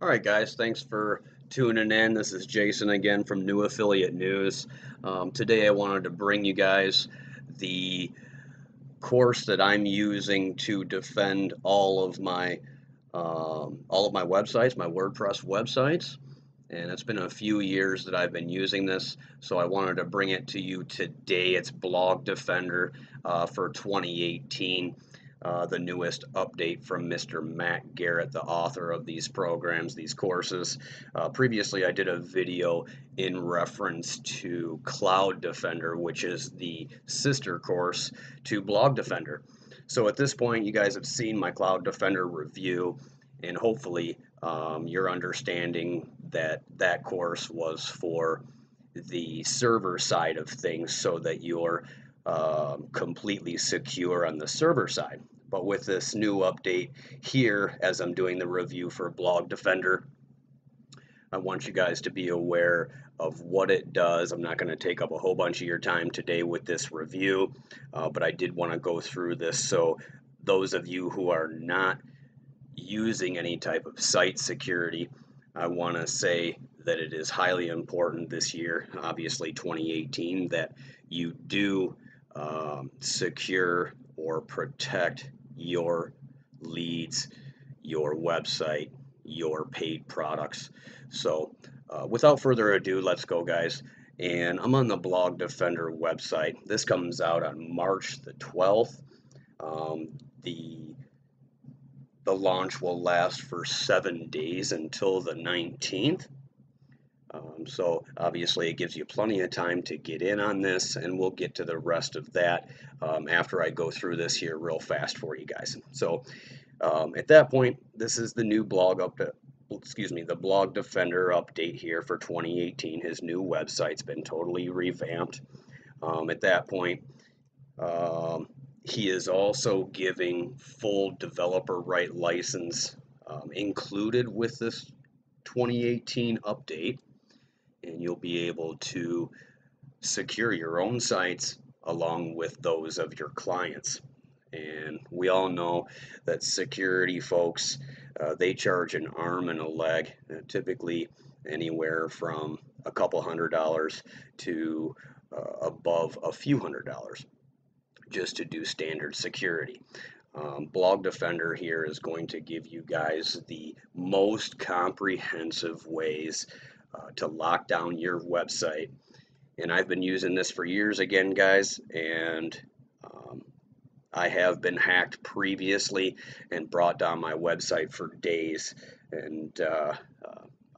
All right, guys, thanks for tuning in. This is Jason again from New Affiliate News. Today I wanted to bring you guys the course that I'm using to defend all of my websites, my WordPress websites. And it's been a few years that I've been using this, so I wanted to bring it to you today. It's Blog Defender for 2018, the newest update from Mr. Matt Garrett, the author of these programs, these courses. Previously, I did a video in reference to Cloud Defender, which is the sister course to Blog Defender. So at this point, you guys have seen my Cloud Defender review, and hopefully you're understanding that that course was for the server side of things so that you're completely secure on the server side. But with this new update here, as I'm doing the review for Blog Defender, I want you guys to be aware of what it does. I'm not going to take up a whole bunch of your time today with this review, but I did want to go through this so those of you who are not using any type of site security, I want to say that it is highly important this year, obviously 2018, that you do secure or protect your leads, your website, your paid products. So without further ado, let's go, guys. And I'm on the Blog Defender website. This comes out on March the 12th. The launch will last for 7 days until the 19th. So obviously it gives you plenty of time to get in on this, and we'll get to the rest of that after I go through this here real fast for you guys. So at that point, this is the new the Blog Defender update here for 2018. His new website's been totally revamped. At that point, he is also giving full developer right license included with this 2018 update, and you'll be able to secure your own sites along with those of your clients. And we all know that security folks, they charge an arm and a leg, typically anywhere from a couple $100 to above a few $100 just to do standard security. Blog Defender here is going to give you guys the most comprehensive ways to lock down your website. And I've been using this for years again, guys, and I have been hacked previously and brought down my website for days, and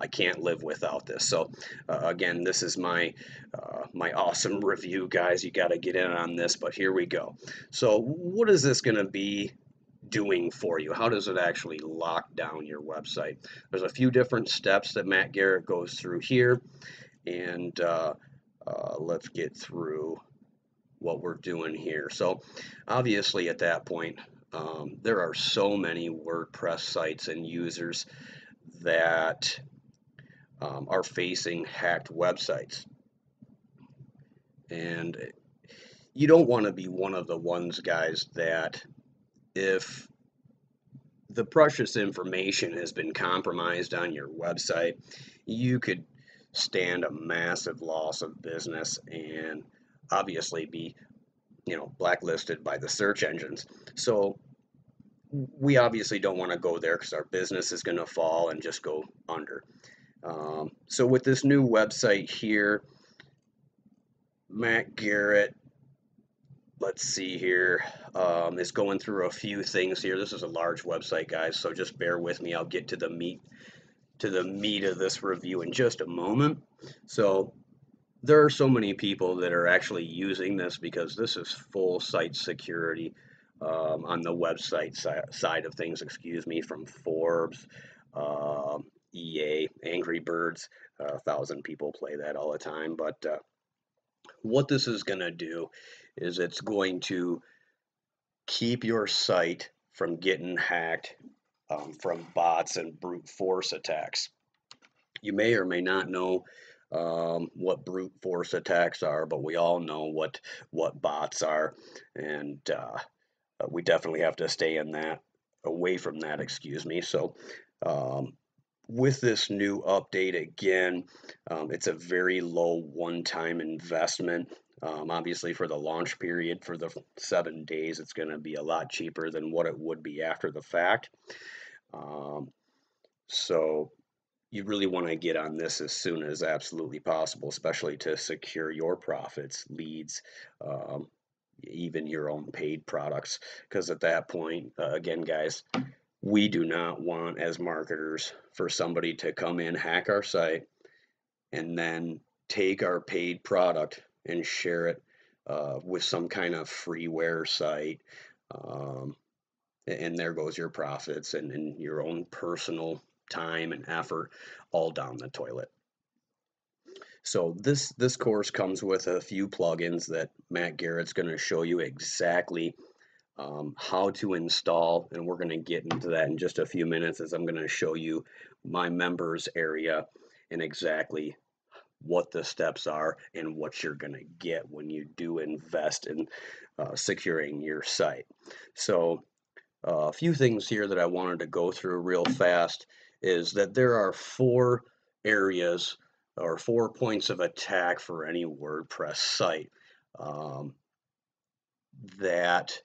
I can't live without this. So again, this is my awesome review, guys. You got to get in on this, but here we go. So what is this going to be doing for you? How does it actually lock down your website? There's a few different steps that Matt Garrett goes through here, and let's get through what we're doing here. So obviously at that point, there are so many WordPress sites and users that are facing hacked websites, and you don't want to be one of the ones, guys, that if the precious information has been compromised on your website, you could stand a massive loss of business and obviously be, blacklisted by the search engines. So we obviously don't want to go there because our business is going to fall and just go under. So with this new website here, Matt Garrett, let's see here, is going through a few things here. This is a large website, guys, so just bear with me. I'll get to the meat of this review in just a moment. So there are so many people that are actually using this because this is full site security on the website side of things, from Forbes, EA, Angry Birds. 1,000 people play that all the time. But what this is going to do is it's going to keep your site from getting hacked from bots and brute force attacks. You may or may not know what brute force attacks are, but we all know what bots are, and we definitely have to stay away from that. So with this new update again, it's a very low one-time investment. Obviously, for the launch period for the 7 days, it's going to be a lot cheaper than what it would be after the fact. Um, so you really want to get on this as soon as absolutely possible, especially to secure your profits, leads, um, even your own paid products. Because at that point, again, guys, we do not want, as marketers, for somebody to come in, hack our site, and then take our paid product and share it with some kind of freeware site. Um, and there goes your profits and your own personal time and effort all down the toilet. So this course comes with a few plugins that Matt Garrett's going to show you exactly how to install, and we're going to get into that in just a few minutes as I'm going to show you my members area and exactly what the steps are and what you're going to get when you do invest in securing your site. So a few things here that I wanted to go through real fast is that there are 4 areas or 4 points of attack for any WordPress site um, that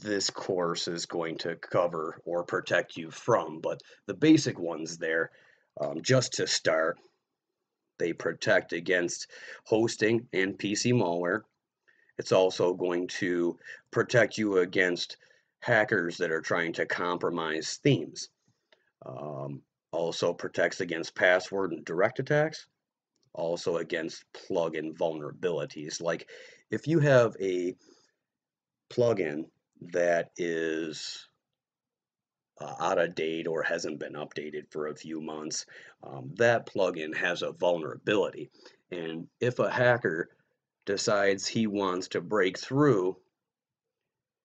this course is going to cover or protect you from. But the basic ones there, just to start, they protect against hosting and PC malware. It's also going to protect you against hackers that are trying to compromise themes. Um, Also protects against password and direct attacks. Also against plugin vulnerabilities. Like if you have a plugin that is out of date or hasn't been updated for a few months, that plugin has a vulnerability. And if a hacker decides he wants to break through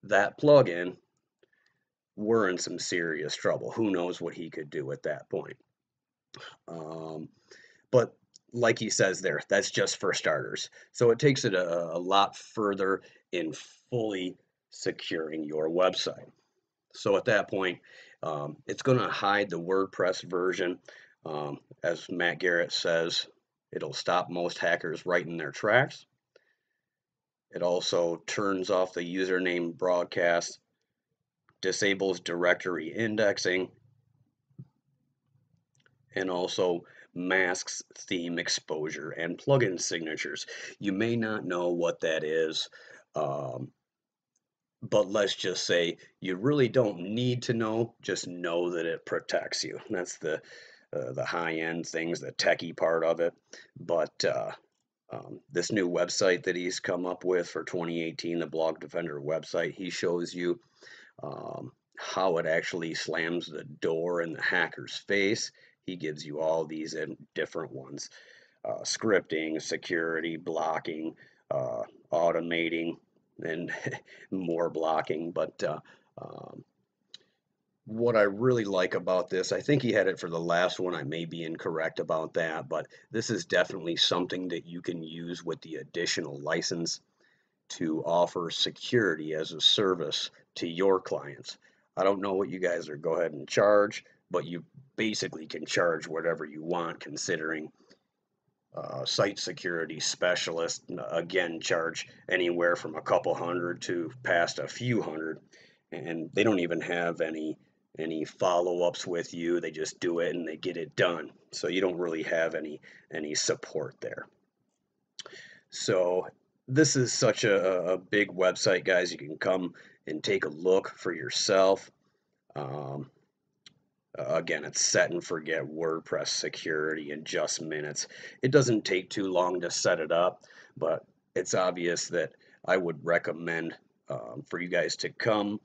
that plugin, we're in some serious trouble. Who knows what he could do at that point? Um, but like he says there, that's just for starters. So it takes it a lot further in fully securing your website. So at that point, it's going to hide the WordPress version. As Matt Garrett says, it'll stop most hackers right in their tracks. It also turns off the username broadcast, disables directory indexing, and also masks theme exposure and plugin signatures. You may not know what that is, um, but let's just say you really don't need to know. Just know that it protects you. That's the high end things, the techie part of it. But this new website that he's come up with for 2018, the Blog Defender website, he shows you how it actually slams the door in the hacker's face. He gives you all these different ones: scripting, security, blocking, automating, and more blocking. But um, what I really like about this, I think he had it for the last one. I may be incorrect about that, but this is definitely something that you can use with the additional license to offer security as a service to your clients. I don't know what you guys are go ahead and charge, but you basically can charge whatever you want considering site security specialists, again, charge anywhere from a couple hundred to past a few hundred, and they don't even have any follow-ups with you. They just do it and they get it done. So you don't really have any support there. So this is such a big website, guys. You can come and take a look for yourself. Um, Again, it's set and forget WordPress security in just minutes. It doesn't take too long to set it up, but it's obvious that I would recommend for you guys to come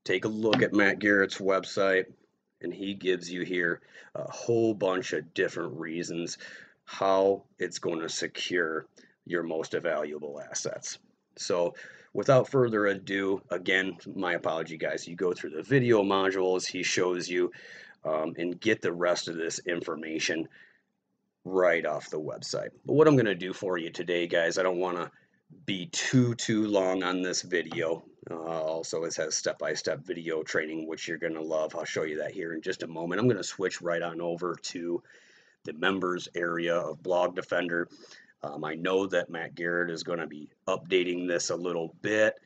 take a look at Matt Garrett's website, and he gives you here a whole bunch of different reasons how it's going to secure your most valuable assets. So without further ado, again, my apology, guys, you go through the video modules, he shows you and get the rest of this information right off the website. But what I'm going to do for you today, guys, I don't want to be too long on this video. Also, it has step-by-step video training, which you're going to love. I'll show you that here in just a moment. I'm going to switch right on over to the members area of Blog Defender. I know that Matt Garrett is going to be updating this a little bit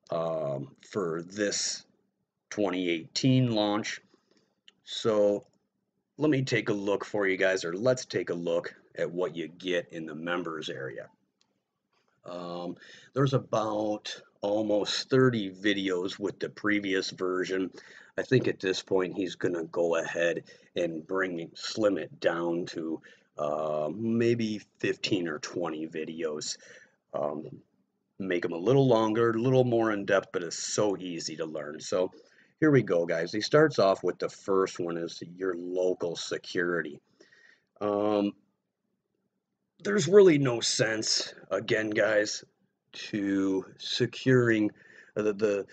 for this 2018 launch. So let me take a look for you guys, or let's take a look at what you get in the members area. There's about almost 30 videos with the previous version. I think at this point he's going to go ahead and slim it down to maybe 15 or 20 videos. Make them a little longer, a little more in depth, but it's so easy to learn. So here we go, guys. He starts off with the first one is your local security. There's really no sense, again, guys, to securing the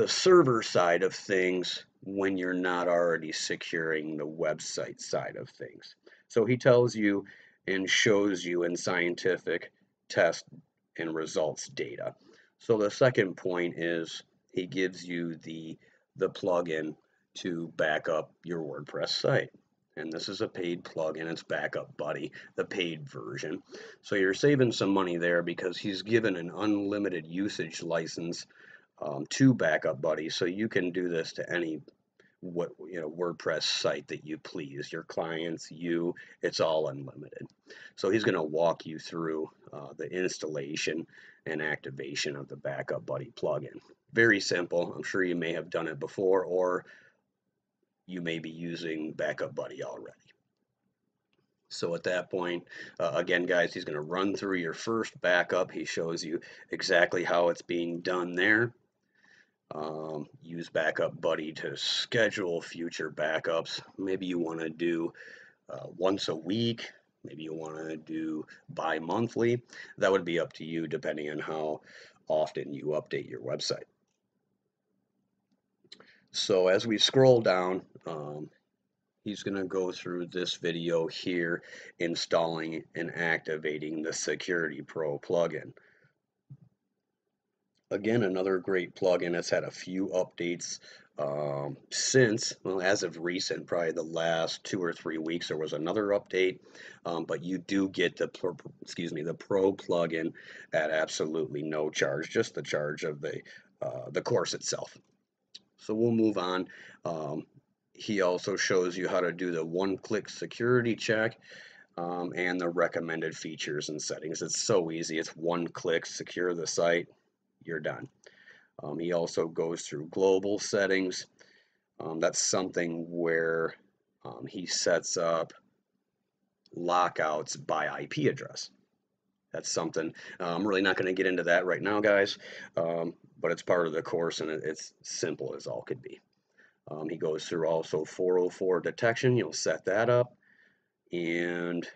server side of things when you're not already securing the website side of things. So he tells you and shows you in scientific test and results data. So the second point is he gives you the plugin to back up your WordPress site. And this is a paid plugin. It's Backup Buddy, the paid version. So you're saving some money there because he's given an unlimited usage license to Backup Buddy, so you can do this to any WordPress site that you please. Your clients, it's all unlimited. So he's going to walk you through the installation and activation of the Backup Buddy plugin. Very simple. I'm sure you may have done it before, or you may be using Backup Buddy already. So at that point, again, guys, he's going to run through your first backup. He shows you exactly how it's being done there. Use Backup Buddy to schedule future backups. Maybe you want to do once a week. Maybe you want to do bi-monthly. That would be up to you depending on how often you update your website. So as we scroll down, he's going to go through this video here, installing and activating the Security Pro plugin. Again, another great plugin. It's had a few updates since, well, as of recent, probably the last 2 or 3 weeks, there was another update. But you do get the Pro plugin at absolutely no charge, just the charge of the course itself. So we'll move on. He also shows you how to do the one-click security check and the recommended features and settings. It's so easy. It's one click, secure the site, you're done. He also goes through global settings. That's something where he sets up lockouts by IP address. That's something, I'm really not going to get into that right now, guys, but it's part of the course and it's simple as all could be. He goes through also 404 detection. You'll set that up. And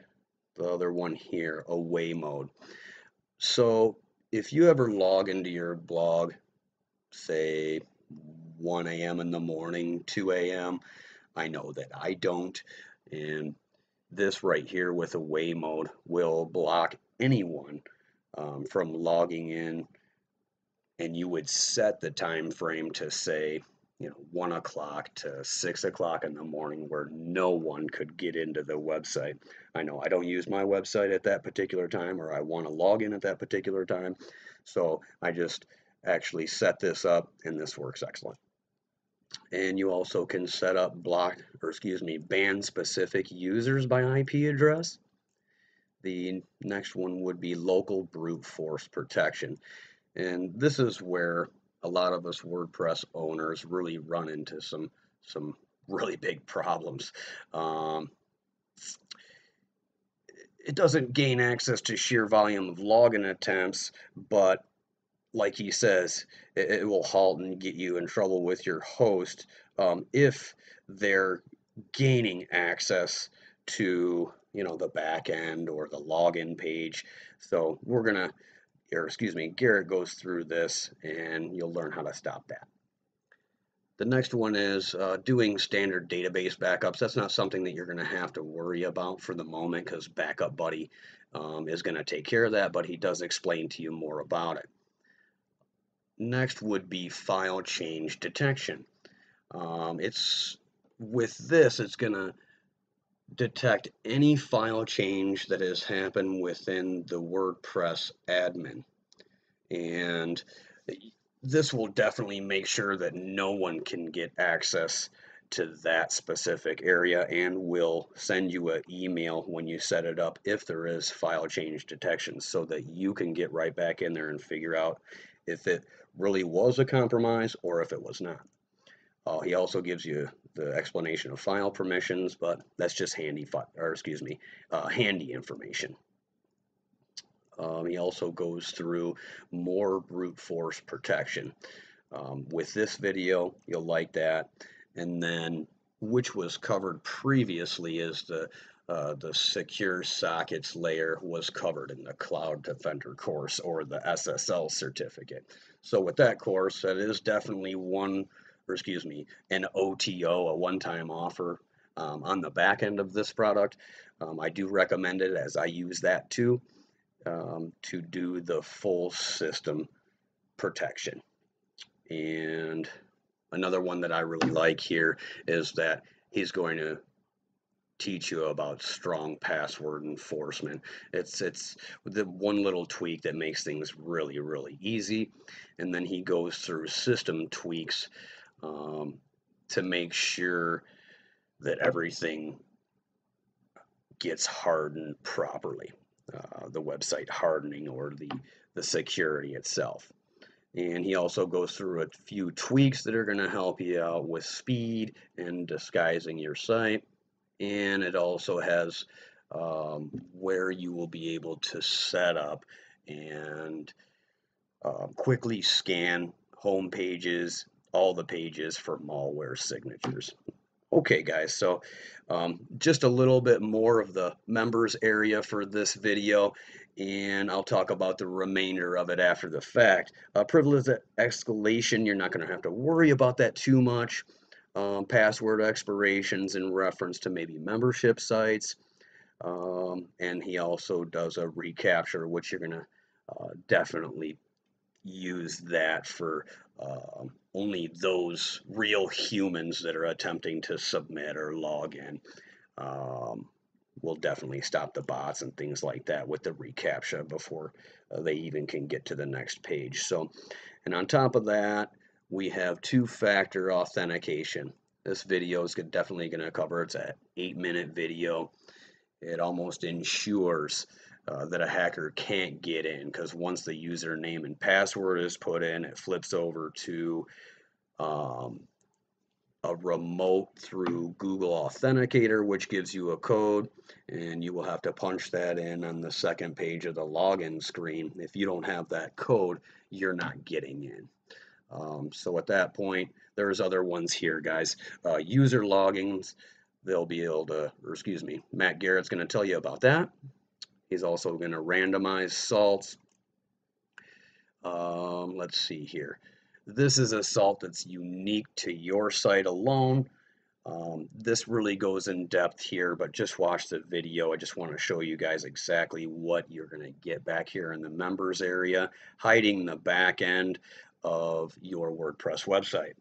the other one here, away mode. So if you ever log into your blog, say 1 a.m. in the morning, 2 a.m., I know that I don't. And this right here with away mode will block anyone from logging in. And you would set the time frame to say, 1 o'clock to 6 o'clock in the morning where no one could get into the website. I know I don't use my website at that particular time, or I want to log in at that particular time. So I just actually set this up and this works excellent. And you also can set up ban specific users by IP address. The next one would be local brute force protection. And this is where a lot of us WordPress owners really run into some really big problems. It doesn't gain access to sheer volume of login attempts, but like he says, it will halt and get you in trouble with your host if they're gaining access to the back end or the login page. So Garrett goes through this and you'll learn how to stop that. The next one is doing standard database backups. That's not something that you're going to have to worry about for the moment because Backup Buddy is going to take care of that, but he does explain to you more about it. Next would be file change detection. It's with this, it's going to detect any file change that has happened within the WordPress admin. And this will definitely make sure that no one can get access to that specific area, and will send you an email when you set it up if there is file change detection, so that you can get right back in there and figure out if it really was a compromise or if it was not. He also gives you the explanation of file permissions, but that's just handy handy information. He also goes through more brute force protection. With this video, you'll like that. And then, which was covered previously, is the secure sockets layer was covered in the Cloud Defender course, or the SSL certificate. So with that course, that is definitely an OTO, a one-time offer on the back end of this product. I do recommend it, as I use that too, to do the full system protection. And another one that I really like here is that he's going to teach you about strong password enforcement. It's the one little tweak that makes things really, really easy. And then he goes through system tweaks to make sure that everything gets hardened properly. The website hardening, or the security itself. And he also goes through a few tweaks that are going to help you out with speed and disguising your site. And it also has where you will be able to set up and quickly scan home pages, all the pages, for malware signatures. Okay, guys, so just a little bit more of the members area for this video, and I'll talk about the remainder of it after the fact. Privilege escalation, you're not going to have to worry about that too much. Password expirations in reference to maybe membership sites. And he also does a recapture, which you're going to definitely use that for only those real humans that are attempting to submit or log in. We'll definitely stop the bots and things like that with the reCAPTCHA before they even can get to the next page. So, and on top of that, we have two-factor authentication. This video is definitely going to cover, it's an 8-minute video. It almost ensures that a hacker can't get in, because once the username and password is put in, it flips over to a remote through Google Authenticator, which gives you a code, and you will have to punch that in on the second page of the login screen. If you don't have that code, you're not getting in. So at that point, there's other ones here, guys. User logins, they'll be able to, Matt Garrett's going to tell you about that. He's also going to randomize salts. Let's see here. This is a salt that's unique to your site alone. This really goes in depth here, but just watch the video. I just want to show you guys exactly what you're going to get back here in the members area, hiding the back end of your WordPress website.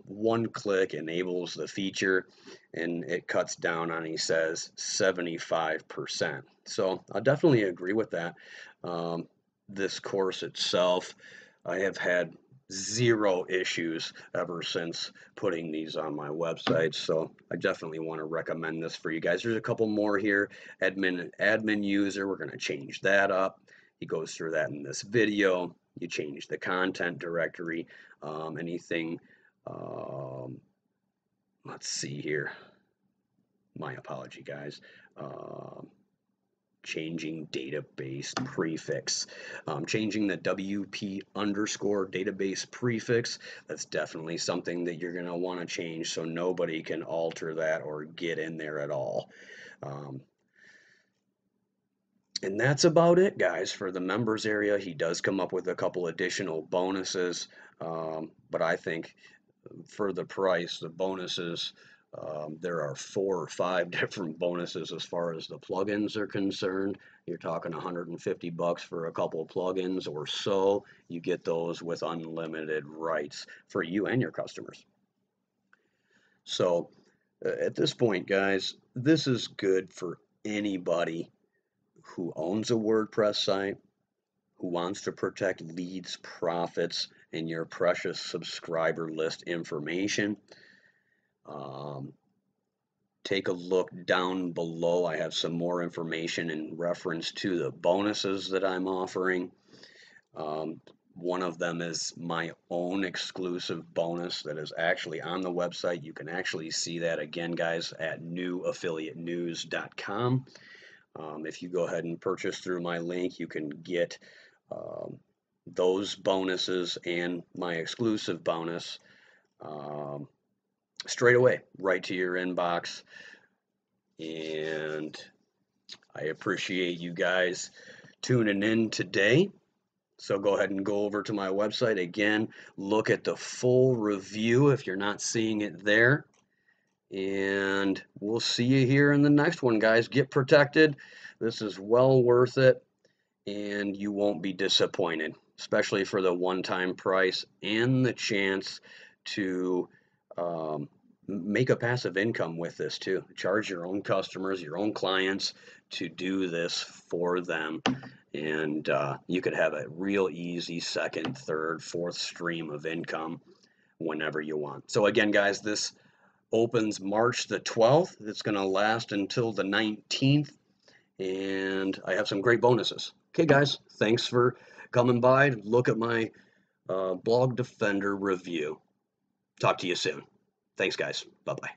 One click enables the feature, and it cuts down on, he says, 75%. So I definitely agree with that. This course itself, I have had zero issues ever since putting these on my website, so I definitely want to recommend this for you guys. There's a couple more here. Admin user, we're going to change that up. He goes through that in this video. You change the content directory, anything. Let's see here. My apology, guys. Changing database prefix, changing the WP underscore database prefix. That's definitely something that you're going to want to change, so nobody can alter that or get in there at all. And that's about it, guys, for the members area. He does come up with a couple additional bonuses, but I think for the price, the bonuses There are 4 or 5 different bonuses as far as the plugins are concerned. You're talking $150 for a couple of plugins or so. You get those with unlimited rights for you and your customers. So at this point, guys, this is good for anybody who owns a WordPress site, who wants to protect leads, profits, and your precious subscriber list information. Take a look down below. I have some more information in reference to the bonuses that I'm offering. One of them is my own exclusive bonus that is actually on the website. You can actually see that again, guys, at newaffiliatenews.com. If you go ahead and purchase through my link, you can get those bonuses and my exclusive bonus straight away, right to your inbox. And I appreciate you guys tuning in today. So go ahead and go over to my website again, look at the full review if you're not seeing it there. And we'll see you here in the next one, guys. Get protected. This is well worth it, and you won't be disappointed, especially for the one-time price and the chance to make a passive income with this too. Charge your own customers, your own clients to do this for them, and you could have a real easy second, third, fourth stream of income whenever you want. So again, guys, this opens March the 12th. It's going to last until the 19th, and I have some great bonuses. Okay, guys, thanks for coming by. Look at my Blog Defender review. Talk to you soon. Thanks, guys. Bye-bye.